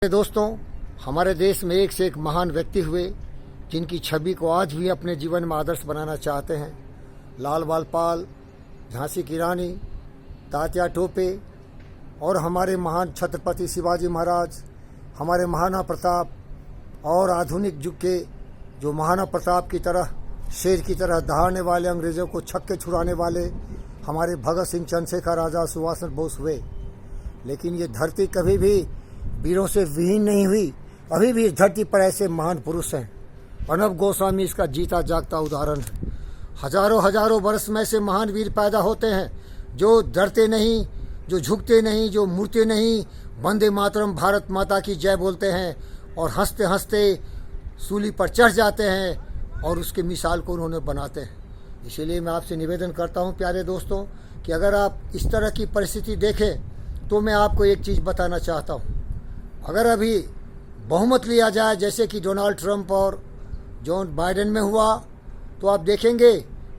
दोस्तों, हमारे देश में एक से एक महान व्यक्ति हुए जिनकी छवि को आज भी अपने जीवन में आदर्श बनाना चाहते हैं। लाल बाल पाल, झांसी की रानी, तात्या टोपे और हमारे महान छत्रपति शिवाजी महाराज, हमारे महाराणा प्रताप और आधुनिक युग के जो महाराणा प्रताप की तरह शेर की तरह दहाड़ने वाले, अंग्रेज़ों को छक्के छुड़ाने वाले हमारे भगत सिंह, चंद्रशेखर आज़ाद, सुभाष चंद्र बोस हुए। लेकिन ये धरती कभी भी वीरों से विहीन नहीं हुई। अभी भी इस धरती पर ऐसे महान पुरुष हैं। अर्नब गोस्वामी इसका जीता जागता उदाहरण है। हजारों वर्ष में ऐसे महान वीर पैदा होते हैं जो डरते नहीं, जो झुकते नहीं, जो मुड़ते नहीं, वंदे मातरम, भारत माता की जय बोलते हैं और हंसते हंसते सूली पर चढ़ जाते हैं और उसकी मिसाल को उन्होंने बनाते हैं। इसीलिए मैं आपसे निवेदन करता हूं प्यारे दोस्तों कि अगर आप इस तरह की परिस्थिति देखें तो मैं आपको एक चीज़ बताना चाहता हूं। अगर अभी बहुमत लिया जाए जैसे कि डोनाल्ड ट्रंप और जॉन बाइडेन में हुआ, तो आप देखेंगे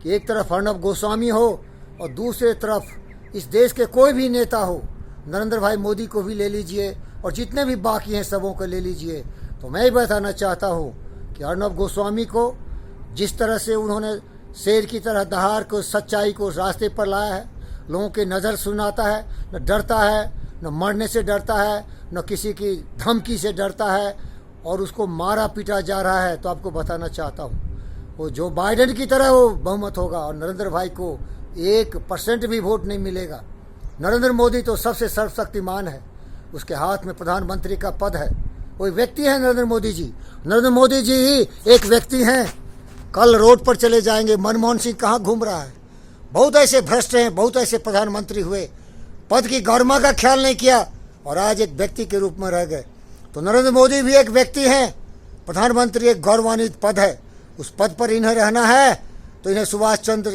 कि एक तरफ अर्नब गोस्वामी हो और दूसरे तरफ इस देश के कोई भी नेता हो, नरेंद्र भाई मोदी को भी ले लीजिए और जितने भी बाकी हैं सबों को ले लीजिए। तो मैं ही बताना चाहता हूँ कि अर्नब गोस्वामी को जिस तरह से उन्होंने शेर की तरह दहाड़ को, सच्चाई को रास्ते पर लाया है, लोगों की नज़र सुनाता है, न डरता है, न मरने से डरता है, न किसी की धमकी से डरता है और उसको मारा पीटा जा रहा है। तो आपको बताना चाहता हूँ वो जो बाइडेन की तरह वो बहुमत होगा और नरेंद्र भाई को 1% भी वोट नहीं मिलेगा। नरेंद्र मोदी तो सबसे सर्वशक्तिमान है, उसके हाथ में प्रधानमंत्री का पद है, कोई व्यक्ति है नरेंद्र मोदी जी। नरेंद्र मोदी जी ही एक व्यक्ति हैं। कल रोड पर चले जाएंगे, मनमोहन सिंह कहाँ घूम रहा है। बहुत ऐसे भ्रष्ट हैं, बहुत ऐसे प्रधानमंत्री हुए, पद की गरिमा का ख्याल नहीं किया और आज एक व्यक्ति के रूप में रह गए। तो नरेंद्र मोदी भी एक व्यक्ति हैं, प्रधानमंत्री एक गौरवान्वित पद है, उस पद पर इन्हें रहना है तो इन्हें सुभाष चंद्र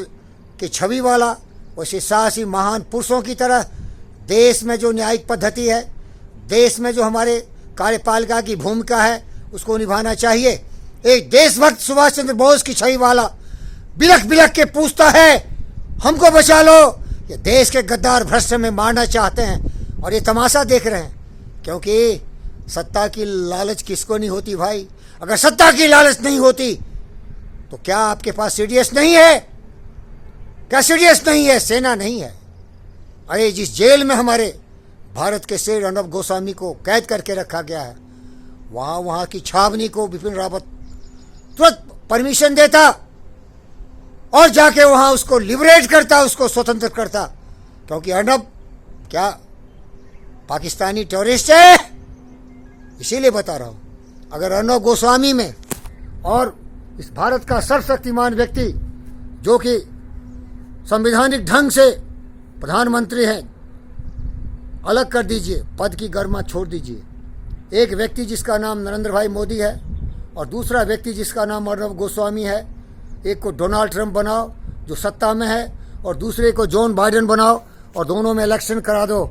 की छवि वाला वैसे साहसी महान पुरुषों की तरह देश में जो न्यायिक पद्धति है, देश में जो हमारे कार्यपालिका की भूमिका है, उसको निभाना चाहिए। एक देशभक्त सुभाष चंद्र बोस की छवि वाला बिलख बिलख के पूछता है, हमको बचा लो। ये देश के गद्दार भ्रष्ट में मारना चाहते हैं और ये तमाशा देख रहे हैं, क्योंकि सत्ता की लालच किसको नहीं होती भाई। अगर सत्ता की लालच नहीं होती तो क्या आपके पास सीडीएस नहीं है? क्या सीडीएस नहीं है? सेना नहीं है? अरे जिस जेल में हमारे भारत के शेर अर्नब गोस्वामी को कैद करके रखा गया है, वहाँ की छावनी को बिपिन रावत तुरंत परमिशन देता और जाके वहाँ उसको लिबरेट करता, उसको स्वतंत्र करता, क्योंकि अर्नब क्या पाकिस्तानी टेररिस्ट है? इसीलिए बता रहा हूँ, अगर अर्नब गोस्वामी में और इस भारत का सर्वशक्तिमान व्यक्ति जो कि संवैधानिक ढंग से प्रधानमंत्री हैं, अलग कर दीजिए, पद की गरिमा छोड़ दीजिए। एक व्यक्ति जिसका नाम नरेंद्र भाई मोदी है और दूसरा व्यक्ति जिसका नाम अर्नब गोस्वामी है, एक को डोनाल्ड ट्रंप बनाओ जो सत्ता में है और दूसरे को जॉन बाइडेन बनाओ और दोनों में इलेक्शन करा दो।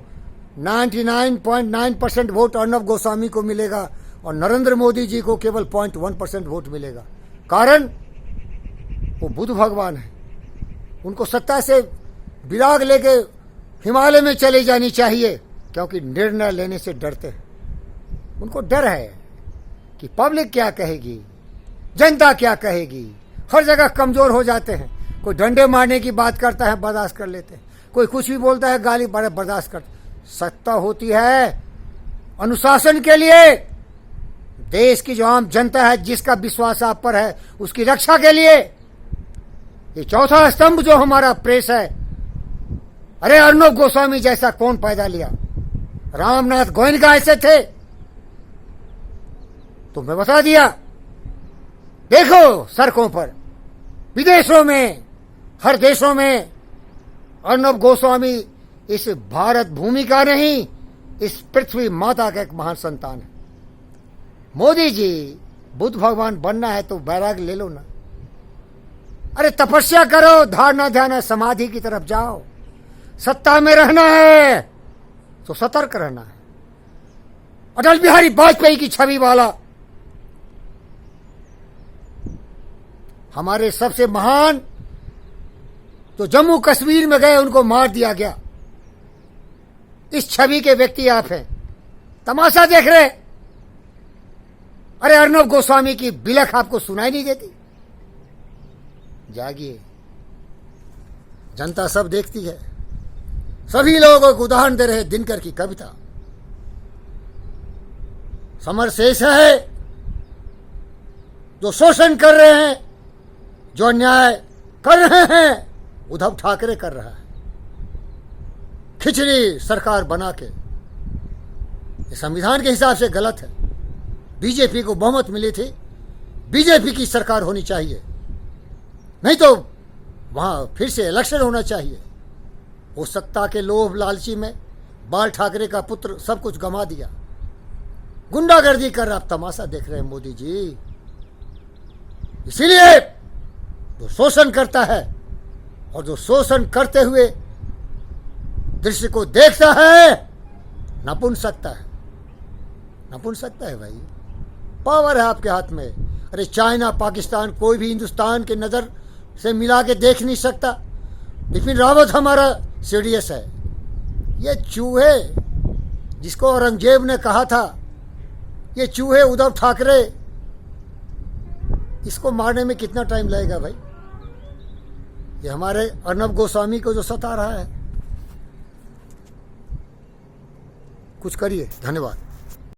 99.9% वोट अर्नब गोस्वामी को मिलेगा और नरेंद्र मोदी जी को केवल 0.1% वोट मिलेगा। कारण वो बुद्ध भगवान है, उनको सत्ता से विराग लेके हिमालय में चली जानी चाहिए, क्योंकि निर्णय लेने से डरते हैं। उनको डर है कि पब्लिक क्या कहेगी, जनता क्या कहेगी। हर जगह कमजोर हो जाते हैं। कोई डंडे मारने की बात करता है, बर्दाश्त कर लेते हैं। कोई कुछ भी बोलता है, गाली बर्दाश्त करते। सत्ता होती है अनुशासन के लिए, देश की जो आम जनता है जिसका विश्वास आप पर है उसकी रक्षा के लिए। ये चौथा स्तंभ जो हमारा प्रेस है, अरे अर्नब गोस्वामी जैसा कौन पैदा लिया? रामनाथ गोयनका ऐसे थे तो मैं बता दिया। देखो सड़कों पर, विदेशों में, हर देशों में अर्नब गोस्वामी इस भारत भूमि का नहीं, इस पृथ्वी माता का एक महान संतान है। मोदी जी, बुद्ध भगवान बनना है तो बैराग ले लो ना। अरे तपस्या करो, धारणा ध्यान समाधि की तरफ जाओ। सत्ता में रहना है तो सतर्क रहना है। अटल बिहारी वाजपेयी की छवि वाला हमारे सबसे महान तो जम्मू कश्मीर में गए, उनको मार दिया गया। इस छवि के व्यक्ति आप हैं, तमाशा देख रहे। अरे अर्नब गोस्वामी की बिलख आपको सुनाई नहीं देती? जागिए, जनता सब देखती है। सभी लोगों को उदाहरण दे रहे दिनकर की कविता। समर शेष है जो शोषण कर रहे हैं, जो अन्याय कर रहे हैं, उद्धव ठाकरे कर रहा है। खिचड़ी सरकार बना के, ये संविधान के हिसाब से गलत है। बीजेपी को बहुमत मिली थी, बीजेपी की सरकार होनी चाहिए, नहीं तो वहां फिर से इलेक्शन होना चाहिए। वो सत्ता के लोभ लालची में बाल ठाकरे का पुत्र सब कुछ गंवा दिया। गुंडागर्दी कर आप तमाशा देख रहे हैं मोदी जी। इसीलिए जो शोषण करता है और जो शोषण करते हुए दृश्य को देखता है, नपुंसकता है, नपुंसकता है भाई। पावर है आपके हाथ में। अरे चाइना, पाकिस्तान, कोई भी हिंदुस्तान के नजर से मिला के देख नहीं सकता। बिपिन रावत हमारा सीडीएस है। ये चूहे जिसको औरंगजेब ने कहा था, ये चूहे उद्धव ठाकरे, इसको मारने में कितना टाइम लगेगा भाई? ये हमारे अर्नब गोस्वामी को जो सता रहा है, कुछ करिए। धन्यवाद।